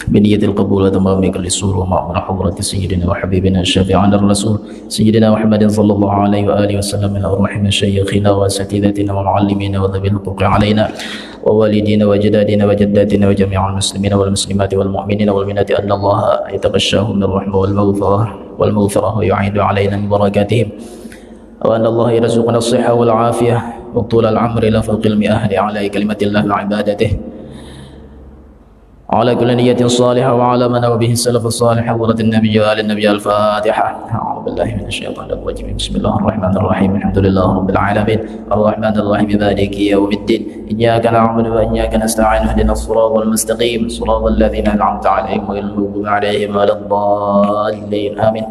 بنية القبول وتمام كل سور ومع حضرة سيدنا وحبيبنا الشافعنا الرسول سيدنا محمد صلى الله عليه وآله وسلم من أرواح مشايخنا وأساتذتنا ومعلمينا وذوي الحقوق علينا ووالدينا وجدادنا وجداتنا وجميع المسلمين والمسلمات والمؤمنين والمؤمنات أن الله يتغشاهم بالرحمة والمغفرة ويعيد علينا من بركاتهم وأن الله يرزقنا الصحة والعافية وطول العمر إلى فوق المئة على كلمة الله وعبادته على كل نية صالحة وعلى من به السلف الصالح حضرة النبي وآل النبي. الفاتحة. أعوذ بالله من الشيطان الرجيم. بسم الله الرحمن الرحيم. الحمد لله رب العالمين الرحمن الرحيم مالك يوم الدين إياك نعبد وإياك نستعين اهدنا الصراط المستقيم صراط الذين أنعمت عليهم غير المغضوب عليهم ولا الضالين آمين.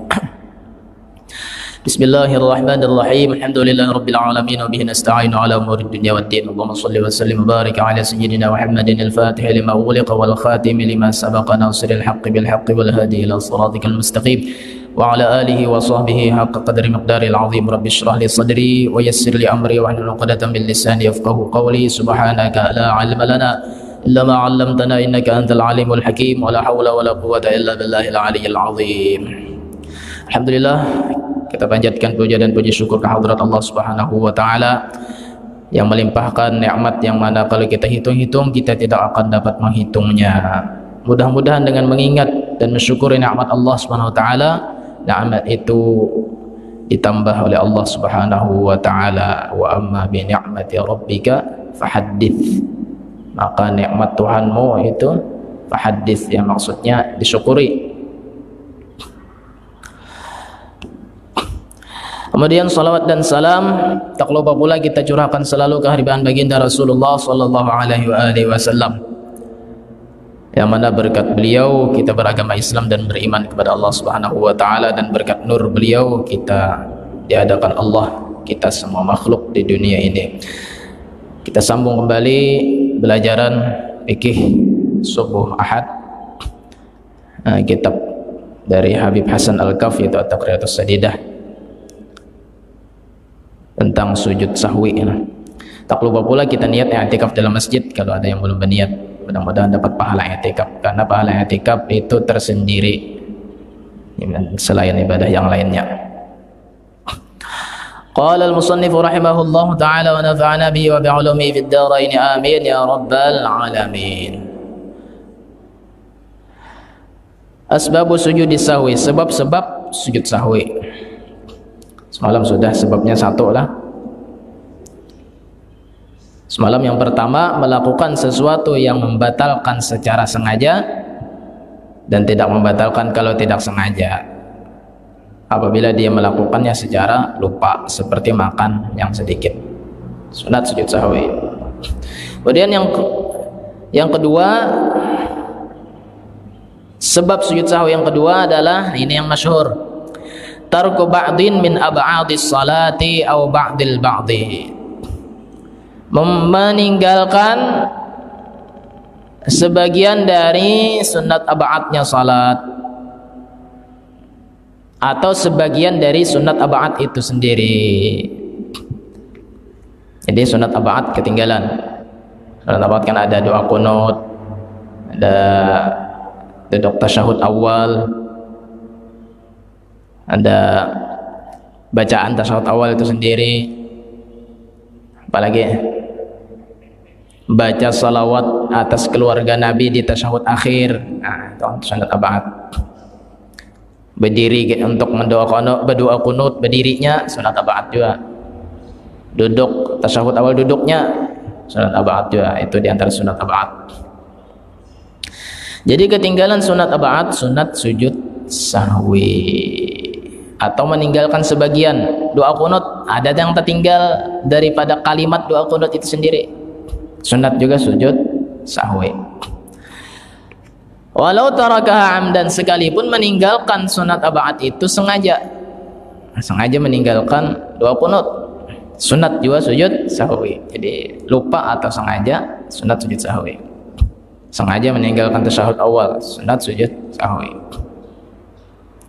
بسم الله الرحمن الرحيم. الحمد لله رب العالمين وبه نستعين على أمور الدنيا والدين. اللهم صل وسلم وبارك على سيدنا محمد الفاتح لما أغلق والخاتم لما سبق ناصر الحق بالحق والهادي إلى صراطك المستقيم وعلى آله وصحبه حق قدر مقدار العظيم. رب اشرح لي صدري ويسر لي أمري واحلل عقدة من لساني يفقهوا قولي. سبحانك لا علم لنا إلا ما علمتنا إنك أنت العليم الحكيم ولا حول ولا قوة إلا بالله العلي العظيم. Alhamdulillah, kita panjatkan puja dan puji syukur kehadirat Allah Subhanahu wa taala yang melimpahkan nikmat yang mana kalau kita hitung-hitung kita tidak akan dapat menghitungnya. Mudah-mudahan dengan mengingat dan mensyukuri nikmat Allah Subhanahu wa taala, nikmat itu ditambah oleh Allah Subhanahu wa taala. Wa amma bi ni'mati rabbika fahaddits. Maka nikmat Tuhanmu itu fahaddits, yang maksudnya disyukuri. Kemudian salawat dan salam tak lupa pula kita curahkan selalu ke hadirat baginda Rasulullah sallallahu alaihi wasallam, yang mana berkat beliau kita beragama Islam dan beriman kepada Allah Subhanahu wa taala, dan berkat nur beliau kita diadakan Allah kita semua makhluk di dunia ini. Kita sambung kembali belajaran fikih subuh Ahad, kitab dari Habib Hasan Al-Kaf yaitu At-Taqriyatus Sadidah tentang sujud sahwi. Tak lupa pula kita niat i'tikaf dalam masjid kalau ada yang belum berniat. Mudah-mudahan dapat pahala i'tikaf, karena pahala i'tikaf itu tersendiri selain ibadah yang lainnya. Qala al-musannif rahimahullahu ta'ala wa nafa'ana bihi wa bi'ulumihi fid dharain amin ya rabbal alamin. Asbabu sujud sahwi, sebab-sebab sujud sahwi. Semalam sudah sebabnya satu lah. Semalam yang pertama, melakukan sesuatu yang membatalkan secara sengaja dan tidak membatalkan kalau tidak sengaja. Apabila dia melakukannya secara lupa, seperti makan yang sedikit, sunat sujud sahwi. Kemudian yang kedua, sebab sujud sahwi yang kedua adalah ini yang masyhur, tarku ba'din min ab'adis salati aw ba'dil ba'di, meninggalkan sebagian dari sunat ab'adnya salat atau sebagian dari sunat ab'ad itu sendiri. Jadi sunat ab'ad ketinggalan. Sunat ab'ad kan ada doa qunut, ada duduk tasyahud awal, ada bacaan tasyahud awal itu sendiri, apalagi baca salawat atas keluarga Nabi di tasyahud akhir. Nah, itu sunat ab'ad. Berdiri untuk berdoa qunut, berdirinya sunat ab'ad juga. Duduk tasyahud awal, duduknya sunat ab'ad juga. Itu diantara sunat ab'ad. Jadi ketinggalan sunat ab'ad, sunat sujud sahwi, atau meninggalkan sebagian doa qunut, ada yang tertinggal daripada kalimat doa qunut itu sendiri, sunat juga sujud sahwi. Walau tarakaha amdan, sekalipun meninggalkan sunat ab'ad itu sengaja meninggalkan doa qunut, sunat juga sujud sahwi. Jadi lupa atau sengaja, sunat sujud sahwi. Sengaja meninggalkan tasyahud awal, sunat sujud sahwi.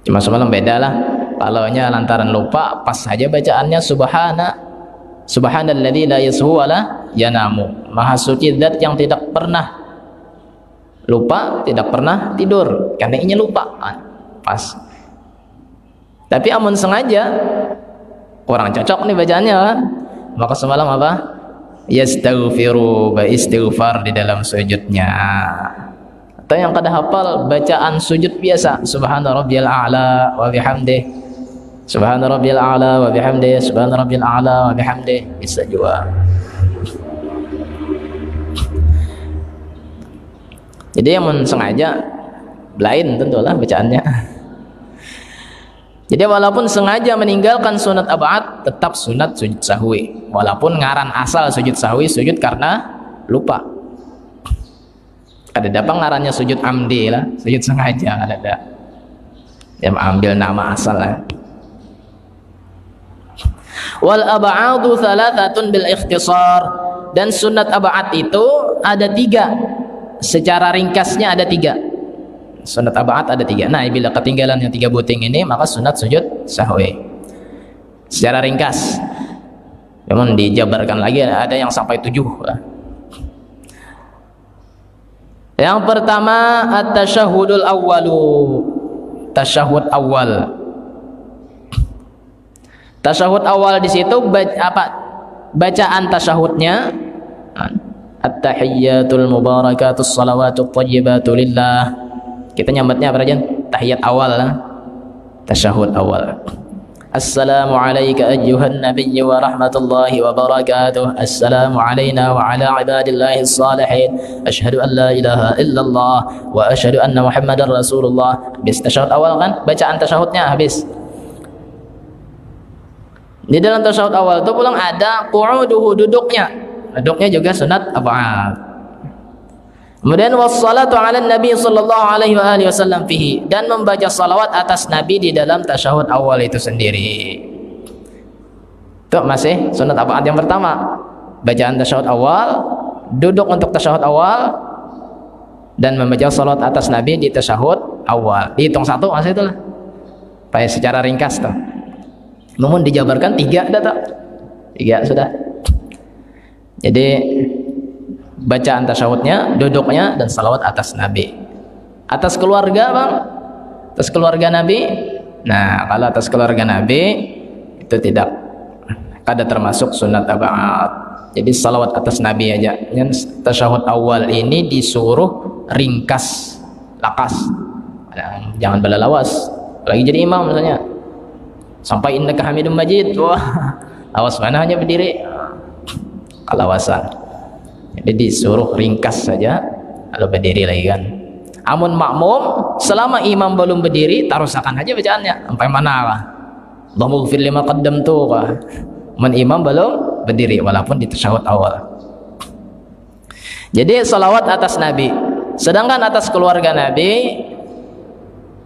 Cuma semalam beda lah, kalaunya lantaran lupa, pas saja bacaannya subhanalladzi la yashu wa la yanamu, maha suci zat yang tidak pernah lupa tidak pernah tidur karena ini lupa pas. Tapi amun sengaja kurang cocok nih bacaannya kan? Maka semalam apa? Yastaghfiru, istighfar di dalam sujudnya. Atau yang kada hafal bacaan sujud biasa, subhana rabbiyal a'la wa bihamdih, subhana rabbiyal a'la wa bihamdih, subhana rabbiyal a'la wa bihamdih, bisa juga. Jadi yang sengaja lain tentulah bacaannya. Jadi walaupun sengaja meninggalkan sunat ab'ad, tetap sunat sujud sahwi. Walaupun ngaran asal sujud sahwi, sujud karena lupa. Ada apa ngarannya sujud amdi lah, sujud sengaja ada. Dia ambil nama asal lah. Wal ab'adu thalathatun bil ikhtisar, dan sunat ab'ad itu ada 3. Secara ringkasnya ada 3. Sunat ab'ad ada 3. Nah, bila ketinggalan yang 3 buting ini, maka sunat sujud sahwi. Secara ringkas. Memang dijabarkan lagi, ada yang sampai 7. Yang pertama at-tasyahhudul awwalu. Tasyahud awal. Tasyahud awal di situ bacaan tasyahudnya at-tahiyyatul mubarakatus salawatut thayyibatu lillah. Kita nyambatnya apa aja? Tahiyat awal lah. Tasyahud awal. Assalamu alayka ayyuhan nabiyyu wa rahmatullahi wa barakatuh. Assalamu alayna wa ala ibadillahi salihin. Ashhadu an la ilaha illallah wa ashhadu anna muhammadar rasulullah. Habis tasyahud awal kan? Bacaan tasyahudnya habis. Di dalam tasyahud awal itu pulang ada qu'uduhu, duduknya. Duduknya juga sunat ab'ad. Kemudian wassalatu ala nabi sallallahu alaihi wa alihi wasallam fihi, dan membaca salawat atas nabi di dalam tasyahud awal itu sendiri. Itu masih sunat ab'ad yang pertama. Bacaan tasyahud awal, duduk untuk tasyahud awal, dan membaca salawat atas nabi di tasyahud awal. Dihitung 1 masih itulah. Pakai secara ringkas tuh. Namun dijabarkan 3 dah tak? 3 sudah. Jadi bacaan tasyahudnya, duduknya, dan salawat atas Nabi. Atas keluarga bang, atas keluarga Nabi. Nah, kalau atas keluarga Nabi itu tidak ada termasuk sunat ab'ad. Jadi salawat atas Nabi aja. Yang tasyahud awal ini disuruh ringkas, lakas. Jangan balalawas. Lagi jadi imam misalnya, sampai innaka hamidum majid, wah, awas mana hanya berdiri, kalawasan. Jadi disuruh ringkas saja, lalu berdiri lagi kan. Amun makmum, selama imam belum berdiri, tarusakan aja bacaannya sampai mana lah. Allahumma ighfir lima qaddamtu. Amun imam belum berdiri, walaupun di tasyahud awal. Jadi salawat atas Nabi. Sedangkan atas keluarga Nabi,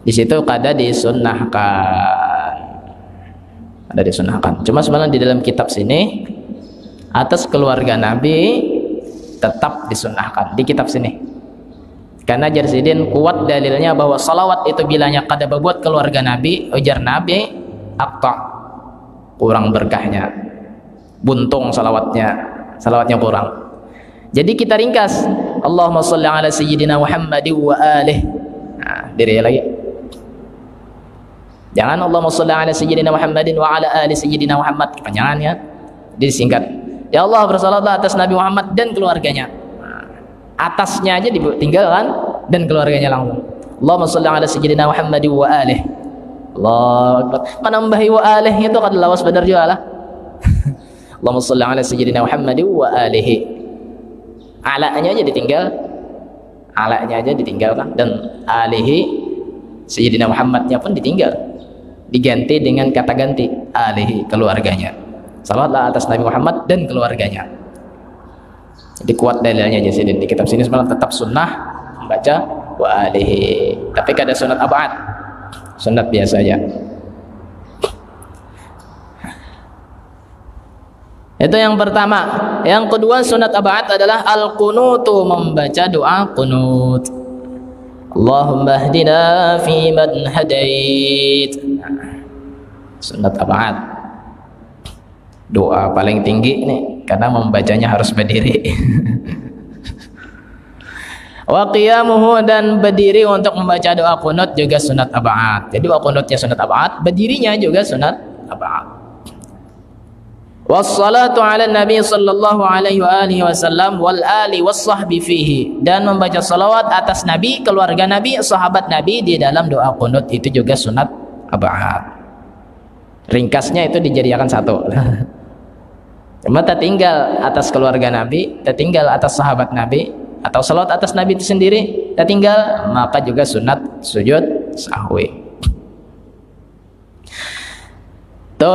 di situ kada disunnahkan. Ada disunnahkan. Cuma sebenarnya di dalam kitab sini, atas keluarga Nabi tetap disunnahkan di kitab sini, karena Jarsidin kuat dalilnya bahwa salawat itu bilanya kada berbuat keluarga Nabi, ujar Nabi akta, kurang berkahnya, buntung salawatnya kurang. Jadi kita ringkas, Allahumma sholli ala sayyidina Muhammad wa alihi. Nah, diri lagi, jangan Allahumma sholli ala sayyidina Muhammadin wa ala ali sayyidina Muhammad, kepanjangan ya, disingkat. Ya Allah, bersalawatlah atas Nabi Muhammad dan keluarganya. Atasnya aja ditinggalkan dan keluarganya langsung. Allahumma sholli ala sayyidina Muhammad wa alihi. Allahu akbar. Menambahi wa alihi itu kan lawas benar juga lah. Allahumma sholli ala sayyidina Muhammad wa alihi. Alanya aja ditinggal. Alanya aja ditinggalkan, dan alihi sayyidina Muhammadnya pun ditinggal. Diganti dengan kata ganti alihi, keluarganya. Salawatlah atas Nabi Muhammad dan keluarganya. Jadi kuat dalilnya aja di kitab sini semalam tetap sunnah membaca wa alihi. Tapi kada sunat ab'ad, sunat biasa aja. Itu yang pertama. Yang kedua sunat ab'ad adalah al-qunutu, membaca doa qunut. Allahumma hdina fi man hadait. Sunat ab'ad. Doa paling tinggi nih, karena membacanya harus berdiri. Wa qiyamuhu, dan berdiri untuk membaca doa qunut juga sunat ab'ad. Jadi doa qunutnya sunat ab'ad, berdirinya juga sunat ab'ad. Wassalatu ala nabi sallallahu alaihi wa alihi wasallam wal ali wassahbi fihi, dan membaca salawat atas nabi, keluarga nabi, sahabat nabi di dalam doa qunut itu juga sunat ab'ad. Ringkasnya itu dijadikan satu. Cuma tertinggal atas keluarga nabi, tertinggal atas sahabat nabi, atau salawat atas nabi itu sendiri tertinggal, maka juga sunat sujud sahwi. Itu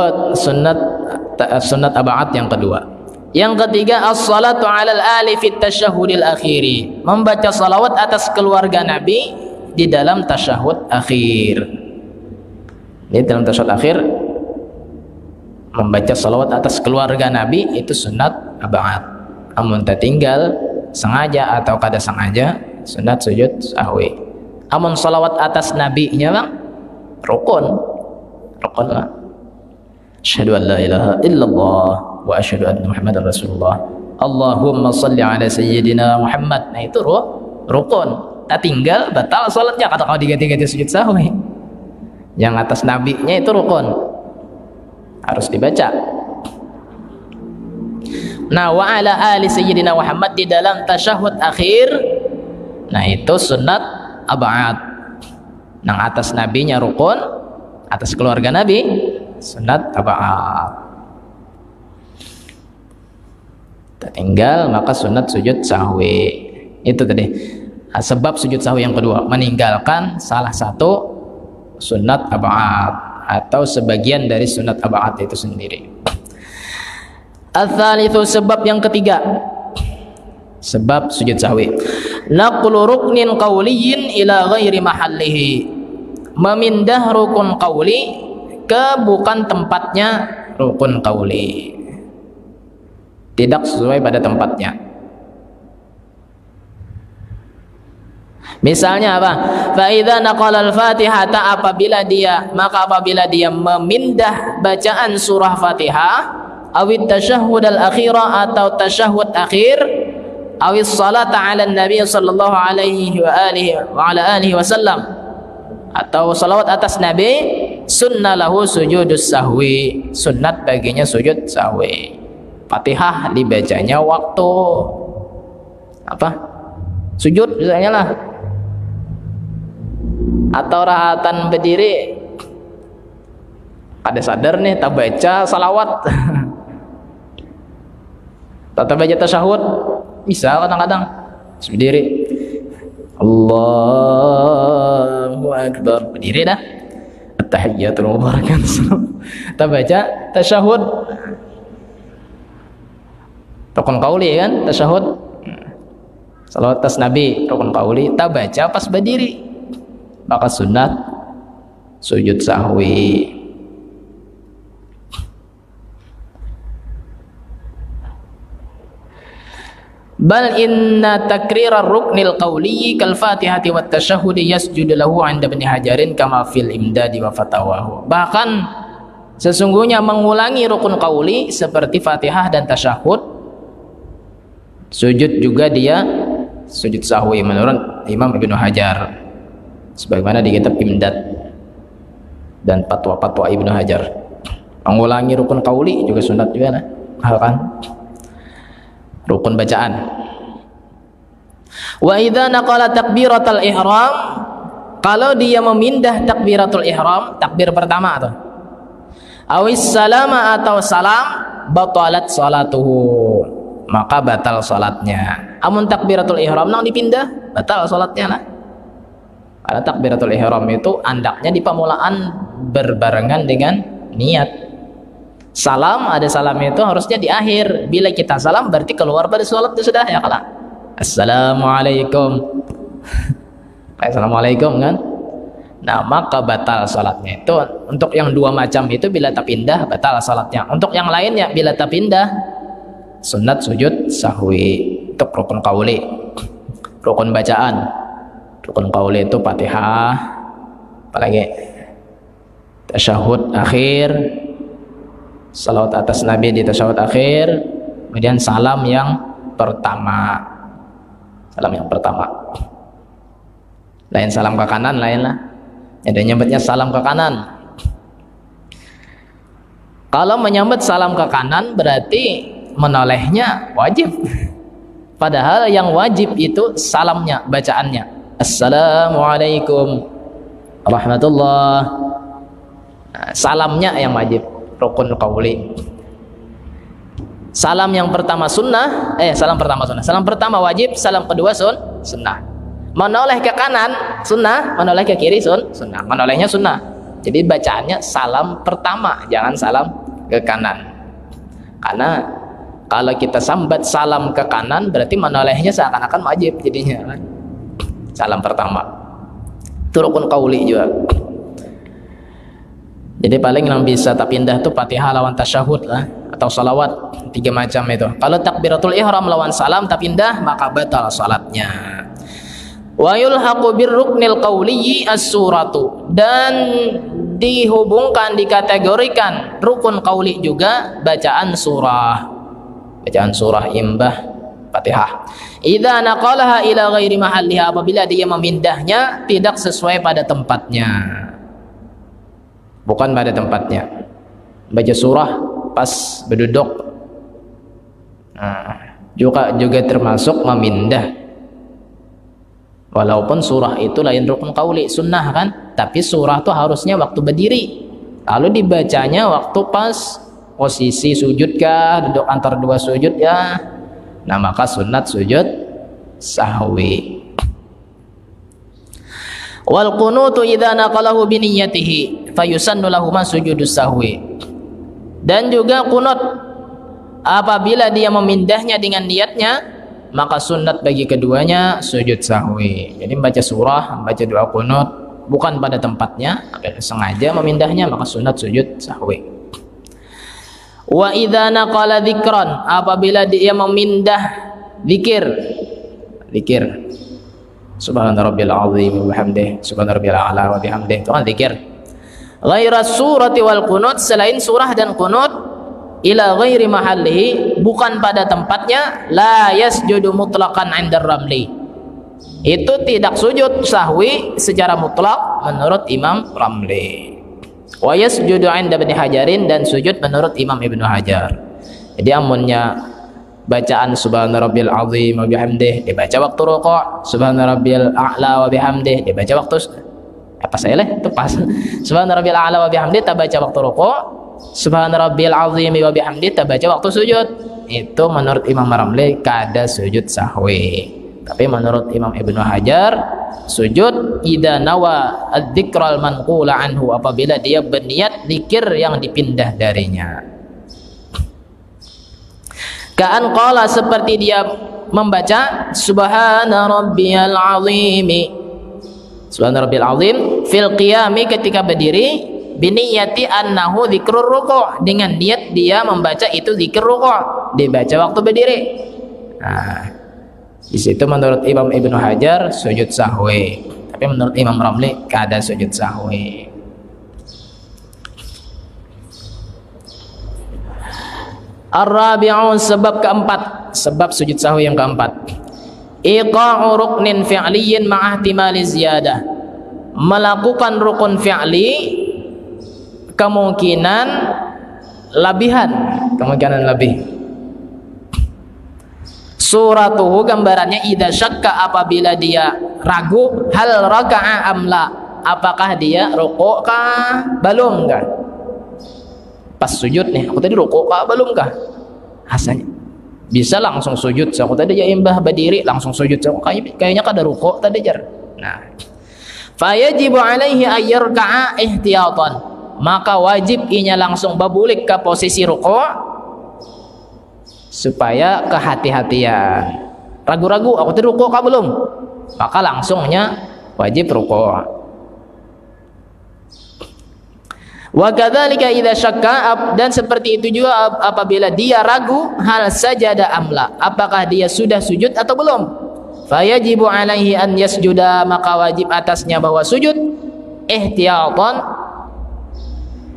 sunat ab'ad yang kedua. Yang ketiga, as-salatu 'alal ali fit tasyahhudil akhiri, membaca salawat atas keluarga Nabi di dalam tasyahud akhir. Di dalam tasyahud akhir membaca salawat atas keluarga Nabi itu sunat ab'ad. Amun tertinggal sengaja atau kada sengaja sunat sujud sahwi. Amun salawat atas nabi-nya bang rukun lah. Asyhadu an la ilaha illallah wa asyhadu anna Muhammadar Rasulullah. Allahumma shalli ala sayyidina Muhammad. Nah itu rukun. Tak tinggal batal salatnya kata kau diganti-ganti sujud sahwi. Yang atas nabi-nya itu rukun. Harus dibaca. Nah, wa ala ali sayyidina Muhammad di dalam tasyahud akhir. Nah, itu sunat ab'ad. Yang atas nabinya rukun, atas keluarga nabi sunat ab'ad. Tertinggal maka sunat sujud sahwi. Itu tadi sebab sujud sahwi yang kedua, meninggalkan salah satu sunat ab'ad atau sebagian dari sunat ab'ad itu sendiri. Ats-tsalitsu, sebab yang ketiga, sebab sujud sahwi, naqlu ruknin qauliyyin ila ghairi mahallihi, memindah rukun qauli ke bukan tempatnya rukun qauli, tidak sesuai pada tempatnya. Misalnya apa? Fa idza naqala al-Fatihata, apabila dia memindah bacaan surah Fatihah, awit tasyahhud al-akhira, atau tasyahud akhir, awis salata ala nabi sallallahu alaihi wa alihi wasallam, atau salawat atas nabi, sunnah lahu sujudus sahwi, sunnat baginya sujud sahwi. Fatihah dibacanya waktu apa? Sujud misalnya lah, atau rahatan berdiri ada sadar nih tak baca salawat tak baca tasyahud, bisa kadang-kadang berdiri Allahu Akbar, berdiri dah, at-tahiyyatul mubarakatuh, tak baca tasyahud, rukun qauli kan tasyahud, salawat atas nabi rukun qauli, tak baca pas berdiri, maka sunat sujud sahwi. Bal inna takrirar ruknil qawli kal fatihati wat tasyahudi yasjudu lahu 'inda Ibnu Hajarin kama fil imdadi wa fatawahu. Bahkan sesungguhnya mengulangi rukun qauli seperti Fatihah dan tasyahud, sujud juga dia sujud sahwi menurut Imam Ibnu Hajar, sebagaimana di kitab Imdad dan fatwa-fatwa Ibnu Hajar. Mengulangi rukun qauli juga sunat juga nah. Kan? Rukun bacaan. Wa idza naqala takbiratul ihram, kalau dia memindah takbiratul ihram, takbir pertama atau awis salama atau salam, batalat salatuhu, maka batal salatnya. Amun takbiratul ihram nang dipindah, batal salatnya nah. Karena takbiratul ihram itu andaknya di pamulaan berbarengan dengan niat. Salam, ada salam itu harusnya di akhir. Bila kita salam berarti keluar pada sholat itu sudah ya kalah. Assalamualaikum. Assalamualaikum kan. Nah maka batal sholatnya itu. Untuk yang dua macam itu bila tak pindah batal sholatnya. Untuk yang lainnya bila tak pindah sunat sujud sahwi. Untuk rukun qauli, rukun bacaan. Rukun qauli itu Fatihah, apalagi tasyahud akhir, salawat atas Nabi di tasyahud akhir, kemudian salam yang pertama. Salam yang pertama. Lain salam ke kanan, lain lah. Ada nyambutnya salam ke kanan. Kalau menyambut salam ke kanan berarti menolehnya wajib. Padahal yang wajib itu salamnya, bacaannya. Assalamualaikum warahmatullah. Nah, salamnya yang wajib, rukun qauli. Salam yang pertama sunnah, salam pertama wajib, salam kedua sunnah. Menoleh ke kanan sunnah, menoleh ke kiri sunnah. Menolehnya sunnah. Jadi bacaannya salam pertama, jangan salam ke kanan. Karena kalau kita sambat salam ke kanan berarti menolehnya seakan-akan wajib jadinya kan. Salam pertama. Itu rukun qauli juga. Jadi paling yang bisa tak pindah tuh Fatihah lawan tasyahud lah, atau salawat, 3 macam itu. Kalau takbiratul ihram lawan salam tak pindah maka batal salatnya. Wa yulhaqu birruknil qauliyyi as-suratu, dan dihubungkan, dikategorikan rukun qauli juga bacaan surah. Bacaan surah imbah Fatihah. Idza naqalaha ila ghairi mahalliha, apabila dia memindahnya tidak sesuai pada tempatnya. Bukan pada tempatnya. Baca surah pas berduduk. Nah, juga termasuk memindah. Walaupun surah itu lain rukun qauli, sunnah kan, tapi surah itu harusnya waktu berdiri. Lalu dibacanya waktu pas posisi sujud kah, duduk antara 2 sujud ya. Nah, maka sunat sujud sahwi. Wal qunutu idza naqalahu bi niyyatihi fayusannu lahu ma sujudus sahwi. Dan juga kunut apabila dia memindahnya dengan niatnya maka sunat bagi keduanya sujud sahwi. Jadi membaca surah, membaca doa kunut bukan pada tempatnya, sengaja memindahnya maka sunat sujud sahwi. Wa idza naqala dzikran, apabila dia memindah zikir subhana rabbil azim wa bihamdihi subhana rabbil a'la wa bihamdihi, itu kan zikir. Ghaira surati wal qunut, selain surah dan qunut, ila ghairi mahallihi, bukan pada tempatnya, la yasjudu mutlaqan 'inda ramli, itu tidak sujud sahwi secara mutlak menurut Imam Ramli. Wa yasjudu 'inda Ibnu Hajarin, dan sujud menurut Imam Ibnu Hajar. Jadi amunnya bacaan subhana rabbil azim wa bihamdihi dibaca waktu rukuk, subhana rabbil a'la wa bihamdihi dibaca waktu itu pas subhana rabbil a'la wa bihamdihi baca waktu rukuk, subhana rabbil azim wa bihamdihi baca waktu sujud. Itu menurut Imam Ramli kada sujud sahwi. Tapi menurut Imam Ibnu Hajar sujud idza nawa adzikral manqula anhu, apabila dia berniat zikir yang dipindah darinya. Ka'an qala, seperti dia membaca subhana rabbiyal azimi, subhana rabbil azim fil qiyami, ketika berdiri, biniyati annahu dzikrur ruku', dengan niat dia membaca itu zikir ruku', dibaca waktu berdiri. Nah, di situ menurut Imam Ibnu Hajar sujud sahwi, tapi menurut Imam Ramli kada sujud sahwi. Ar-rabi'u, sebab keempat, sebab sujud sahwi yang keempat, iqa'u ruknin fi'liyin ma'ahtimali ziyadah, melakukan rukun fi'li kemungkinan lebih. Suratuhu, gambarannya, idza syakka, apabila dia ragu, hal raka'a amla, apakah dia rukuk kah belum kah. Pas sujud nih, aku tadi rukuk kah belum kah, rasanya bisa langsung sujud. Aku tadi ya imbah berdiri langsung sujud, kayaknya kada rukuk tadi jar. Nah, fayajibu alaihi ayyarka'a ihtiyatan, maka wajib inya langsung babulik ke posisi rukuk supaya kehati-hatian. Ragu-ragu, aku tadi rukuk kah belum, maka langsungnya wajib rukuk. Wa kadzalika idza syakka, dan seperti itu juga apabila dia ragu, hal sajada amla, apakah dia sudah sujud atau belum. Fayajibu alaihi an yasjuda, maka wajib atasnya bahwa sujud ihtiyatan,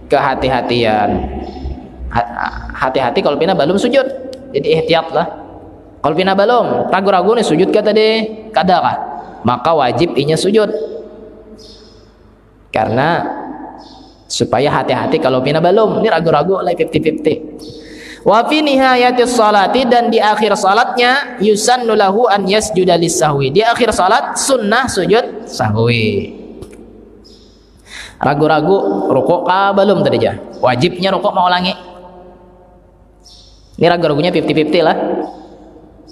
kehati-hatian. Hati-hati kalau pina belum sujud, jadi ihtiyatlah. Kalau pina belum, ragu-ragu nih sujud kata deh, kadakah? Maka wajib inya sujud. Karena supaya hati-hati kalau pina belum, ini ragu-ragu lah 50-50. Wa fi nihayatis salati, dan di akhir salatnya yusannu lahu an yasjuda lis-sahwi. Di akhir salat sunnah sujud sahwi. Ragu-ragu rukuk kah belum tadi aja? Wajibnya rukuk mau ulangi. Ini ragu-ragunya 50-50 lah.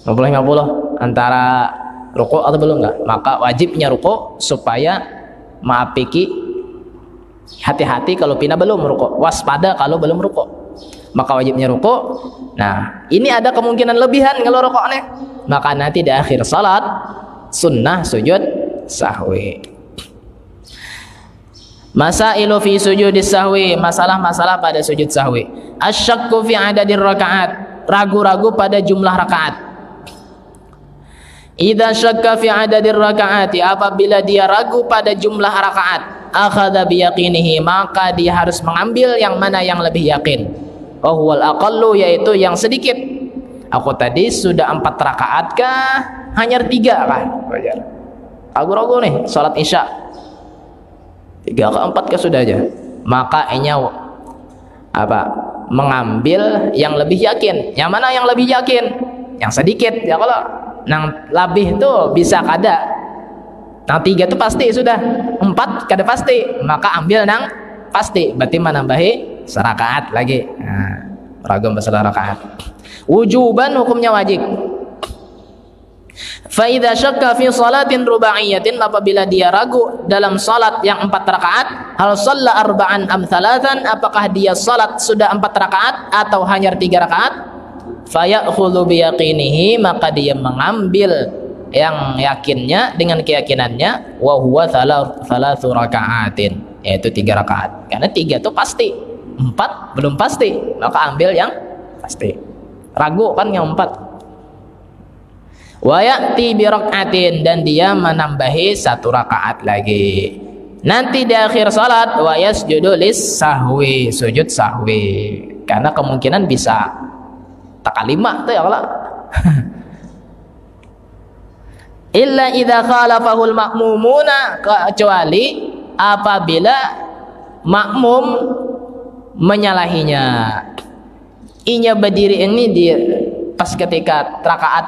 50-50 antara rukuk atau belum enggak. Maka wajibnya rukuk supaya maapiki hati-hati kalau pina belum rukuk, waspada kalau belum rukuk. Maka wajibnya rukuk. Nah, ini ada kemungkinan lebihan kalau rukuknya. Maka nanti di akhir salat sunnah sujud sahwi. Masailu fi sujudis sahwi, masalah-masalah pada sujud sahwi. Asyakku fi adadir rakaat, ragu-ragu pada jumlah rakaat. Idza syakka fi adadir rakaati, apabila dia ragu pada jumlah rakaat, akhadha biyaqinihi, maka dia harus mengambil yang mana yang lebih yakin. Oh wal aqallu, yaitu yang sedikit. Aku tadi sudah 4 rakaat kah? Hanya 3 kah? Ragu-ragu nih salat isya. 3 ke 4 kah sudah aja. Maka inya apa? Mengambil yang lebih yakin. Yang mana yang lebih yakin? Yang sedikit. Ya kalau nang labih tuh bisa kada, nang 3 tuh pasti sudah, 4 kada pasti, maka ambil nang pasti, berarti menambahi serakaat lagi. Nah, ragam masalah rakaat. Wujuban, hukumnya wajib. Fa idza syakka fi salatin rubaiyatin, apabila dia ragu dalam salat yang 4 rakaat, hal shalla arba'an am thalathan, apakah dia salat sudah 4 rakaat atau hanya 3 rakaat? Fayakhudhu biyaqinihi, maka dia mengambil yang yakinnya dengan keyakinannya, wa huwa thalathu raka'atin, yaitu 3 rakaat. Karena 3 itu pasti, 4 belum pasti, maka ambil yang pasti. Ragu kan yang 4. Wa ya'ti bi raka'atin, dan dia menambahi 1 rakaat lagi. Nanti di akhir salat wa yasjudu lis sahwi, sujud sahwi. Karena kemungkinan bisa takalima tuh ya kalau illa idza khalafahul ma'mumuna, kecuali apabila makmum menyalahinya. Inya berdiri ini di pas ketika rakaat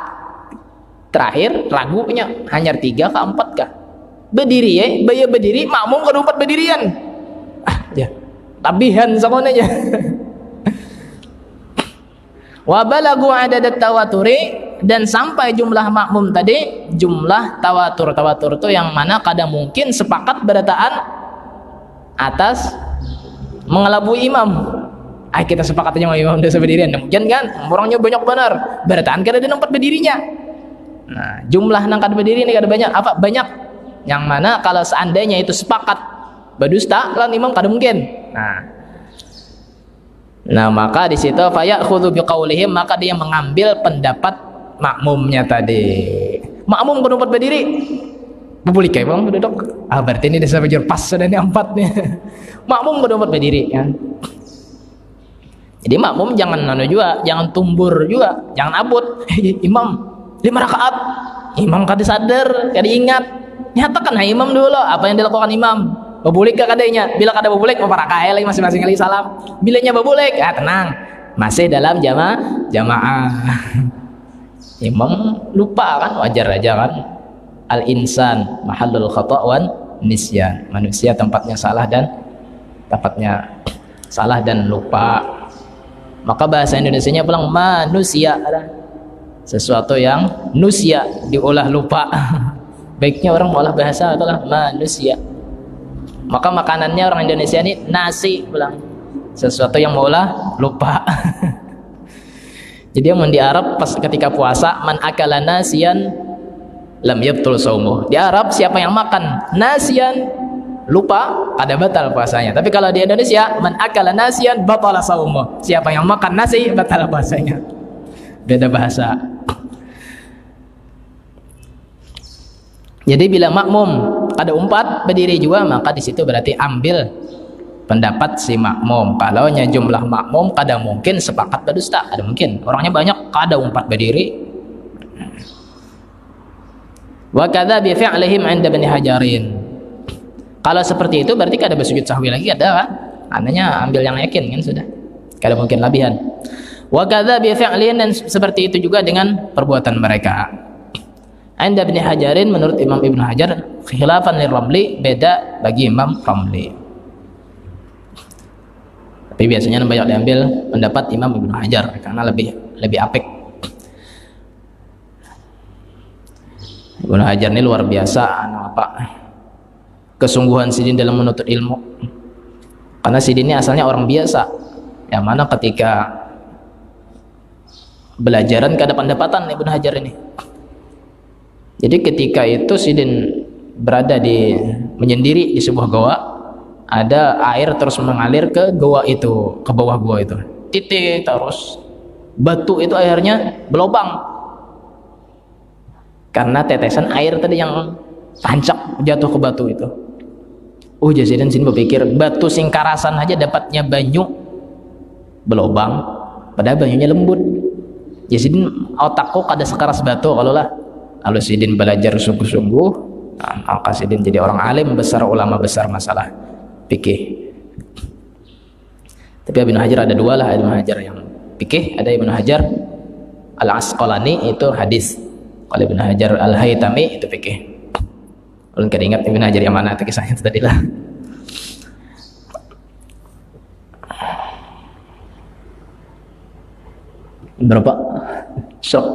terakhir ragunya hanya 3 ke 4 kah? Berdiri ya, baya berdiri, makmum ke 4 berdirian. Ya. Tabihan sakone aja. Wa balagu adadat tawaturi, dan sampai jumlah makmum tadi jumlah tawatur. Tawatur itu yang mana kadang mungkin sepakat berataan atas mengelabui imam. Kita sepakat aja imam udah berdirian. Mungkin kan orangnya banyak benar, berataan kada ada tempat berdirinya. Nah, jumlah nang kada berdiri ini kada banyak. Apa banyak? Yang mana kalau seandainya itu sepakat berdusta kan imam kada mungkin. Nah, maka di situ fayakhudhu biqaulihim, maka dia mengambil pendapat makmumnya tadi. Makmum kudu berdiri. Bebulik kayak bang duduk. Berarti ini desa bajur pas sudah ini 4 nih. Makmum kudu berdiri ya. Jadi makmum jangan juga, jangan tumbur juga, jangan abut. Imam 5 rakaat. Imam kada sadar, kada ingat. Nyatakan imam dulu apa yang dilakukan imam. Bebulik ke kadanya, bila kada bebulik memparakai lagi masing-masing kali salam. Bilanya bebulik, tenang, masih dalam jamaah. Imam lupa kan, wajar aja kan. Al insan mahallul khata' wan nisyan, manusia tempatnya salah dan lupa. Maka bahasa Indonesianya pulang manusia, sesuatu yang nusia diolah lupa. Baiknya orang olah bahasa adalah manusia. Maka makanannya orang Indonesia ini nasi pulang, sesuatu yang maulah lupa. Jadi yang di Arab pas ketika puasa, man akala nasiyan lam yabtul shaumuh. Di Arab siapa yang makan nasiyan lupa kada batal puasanya. Tapi kalau di Indonesia, man akala nasiyan batala shaumuh. Siapa yang makan nasi batal puasanya. Beda bahasa. Jadi bila makmum ada 4 berdiri juga, maka di situ berarti ambil pendapat si makmum. Kalau jumlah makmum kadang mungkin sepakat berdusta, ada mungkin orangnya banyak, kadang 4 berdiri, Wa kadza bi fi'lihim 'inda Ibnu Hajarin. Kalau seperti itu berarti kada bersujud sahwi lagi, ada kan? Andanya ambil yang yakin kan sudah. Kada mungkin labihan. Wa kadza bi fi'lihim, dan seperti itu juga dengan perbuatan mereka. 'Inda Ibnu Hajarin, menurut Imam Ibnu Hajar, khilafan lir-Ramli, beda bagi Imam Ramli. Tapi biasanya banyak diambil pendapat Imam Ibnu Hajar karena lebih apik. Ibnu Hajar ini luar biasa kesungguhan Sidin dalam menuntut ilmu. Karena Sidin ini asalnya orang biasa, yang mana ketika belajaran kada pendapatan Ibnu Hajar ini. Jadi ketika itu Sidin berada menyendiri di sebuah goa, ada air terus mengalir ke goa itu, ke bawah goa itu. Titik terus batu itu airnya berlubang. Karena tetesan air tadi yang tancap jatuh ke batu itu. Sidin berpikir, batu singkarasan aja dapatnya banyu berlubang, padahal banyunya lembut. Sidin otakku kada sekeras batu kalau lah. Lalu Sidin belajar sungguh-sungguh, maka Sidin jadi orang alim besar, ulama besar masalah fikih. Tapi Ibnu Hajar ada dua lah, Ibnu Hajar yang fikih, ada Ibnu Hajar Al-Asqalani itu hadis. Kalau Ibnu Hajar Al-Haytami itu fikih. Ulun kada ingat Ibnu Hajar yang mana itu kisahnya tadi lah. Berapa? Syok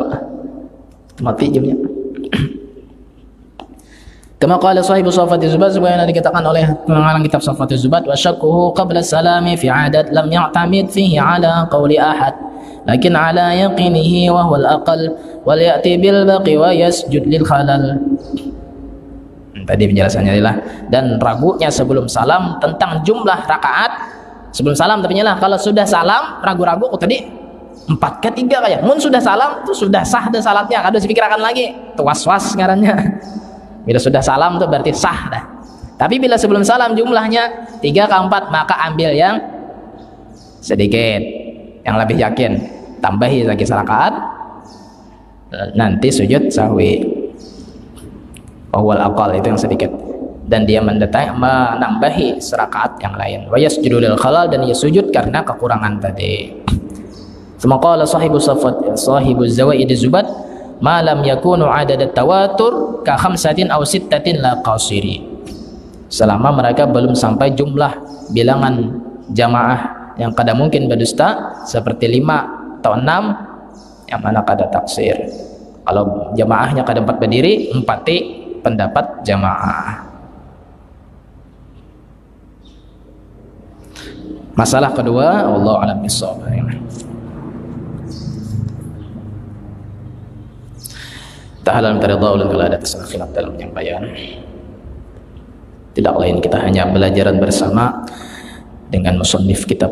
mati jamnya. Kama qala sahibu Safatul Zubat, sebagaimana dikatakan oleh pengarang kitab Safatul Zubat, wa syakkuhu qabla salami fi adat lam ya'tamid fihi ala qawli ahad, lakin ala yaqinihi wa huwa al-aqal, wal ya'ti bil baqi wa yasjud lil khalal. Tadi penjelasannya adalah, dan ragunya sebelum salam tentang jumlah rakaat sebelum salam. Tapi lah kalau sudah salam ragu-ragu tadi 4 ke 3 kayak mun sudah salam itu sudah sah dah salatnya, kada dipikirkan lagi itu was-was ngarannya. Bila sudah salam itu berarti sah dah. Tapi bila sebelum salam jumlahnya 3 ke 4, maka ambil yang sedikit, yang lebih yakin, tambahi lagi serakaat, nanti sujud sahwi. Awal aqal itu yang sedikit, dan dia menambahi serakaat yang lain. Wa yasjudu lil khalal, dan dia sujud karena kekurangan tadi. Semaqala sahibu Zawaid az-Zubat, ma lam yakunu adad tawatur ka khamsatin aw sittatin la qasiri. Selama mereka belum sampai jumlah bilangan jamaah yang kada mungkin berdusta seperti 5 atau 6, yang mana kada taksir. Kalau jamaahnya kada 4 berdiri, 4 pendapat jamaah. Masalah kedua, wallahu a'lam bissawab. Ta'ala minta ridha ulun kalau ada kesalahan khilaf dalam penyampaian. Tidak lain kita hanya belajaran bersama dengan musannif kitab.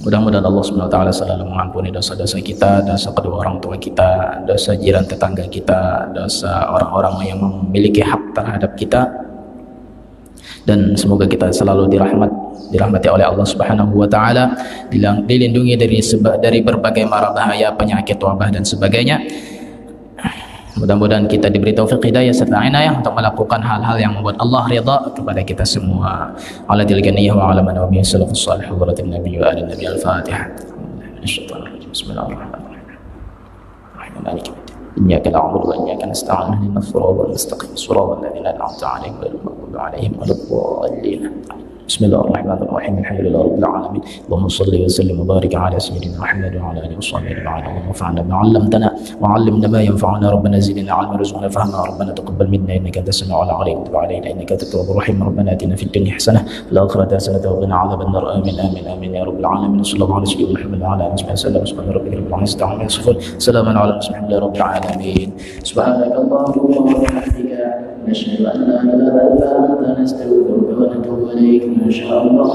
Mudah-mudahan Allah Subhanahu wa taala selalu mengampuni dosa-dosa kita, dosa kedua orang tua kita, dosa jiran tetangga kita, dosa orang-orang yang memiliki hak terhadap kita. Dan semoga kita selalu dirahmati oleh Allah Subhanahu wa taala, dilindungi dari berbagai mara bahaya, penyakit, wabah dan sebagainya. Mudah-mudahan kita diberi taufik hidayah serta inayah untuk melakukan hal-hal yang membuat Allah ridha kepada kita semua. Ala tilganiyah wa ala man wa bihi salafus salih hadratin nabiy wa ala nabiy al-fatihah. Bismillahirrahmanirrahim. Iyyaka na'budu wa iyyaka nasta'in ihdinas siratal mustaqim siratal ladzina an'amta 'alaihim ghairil maghdubi 'alaihim waladdallin. Bismillahirrahmanirrahim. Alhamdulillahi rabbil alamin. Allahumma shalli wa sallim wa barik ala sayyidina Muhammad wa ala alihi wa sahbihi ajma'in. Allahumma fa'alna bima 'allamtana wa 'allimna ma yanfa'una. Rabbana zidna 'ilman warzuqna fahma. Rabbana taqabbal minna innaka antas sami'ul 'alim wa tub 'alaina innaka antat tawwabur rahim. Rabbana atina fid dunya hasanah wa fil akhirati hasanah wa qina 'adzaban nar. Amin amin amin ya rabbal alamin. Sallallahu alaihi wa sallam Muhammad wa ala alihi wa sallam. Subhana rabbika rabbil izzati amma yasifun. Salamun 'alal mursalin rabbil alamin. Subhanakallahumma wa bihamdika nashhadu an la ilaha illa anta nastaghfiruka wa natubu ilaik. Ma sha Allah.